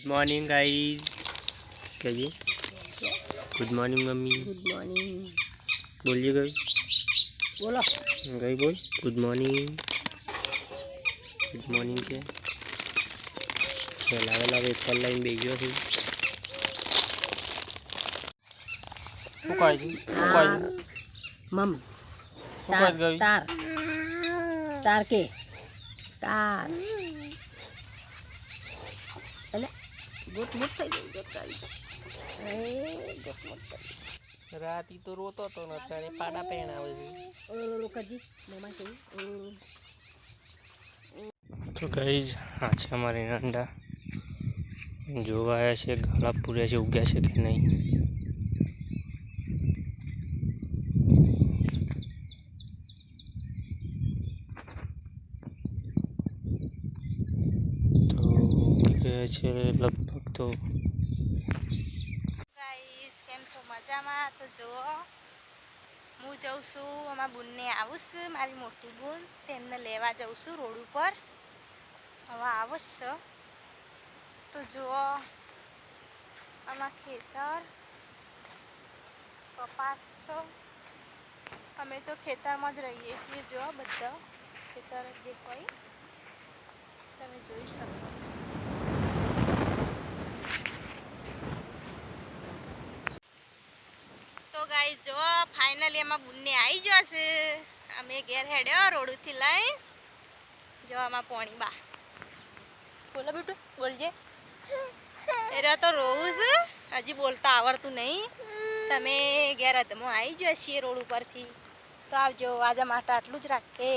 Good morning guys. क्या जी? Good morning mummy. Good morning बोलिए गई। बोलो गई बोल गुड मॉर्निंग। गुड मॉर्निंग के लावेला पेपर लाइन बेग्यो थी। मम तार तार तार के तार એટલે ગોટ મોટ થઈ ગઈ ગોટ કાઢી એ ગોટ મોટ કરી રાતી તો રોતો તો ને અત્યારે પાડા પહેણાવે છે। ઓલો કજી મમ્મા છે તો ગાઈઝ આ છે અમારી અંડા જોવા આવ્યા છે ગાળા પૂર્યા છે ઉગ્યા છે કે નહીં। તો કે છે લગભગ તો ગાઈસ કેમ છો મજામાં? તો જુઓ હું જઉં છું અમારા બુનને આવું છું મારી મોટી બુન તેમને લેવા જઉં છું રોડ ઉપર હવે આવું જ છે। તો જુઓ આમાં ખેતર કપાસ છે અમે તો ખેતરમાં જ રહીએ છીએ। જો બધા ખેતર જ દેખાય તમે જોઈ શકો। તો ગાઈસ જો ફાઇનલી એમાં બુનને આવી જશે અમે ઘેર હેડ્યો રોડથી લઈ જો આમાં પાણી બા બોલો બેટું બોલજે એરા તો રોવું છે હજી બોલતા આવડતું નહીં તમે ઘેર અધમો આવી જશે રોડ ઉપરથી તો આવજો આજે માટે આટલું જ રાખે।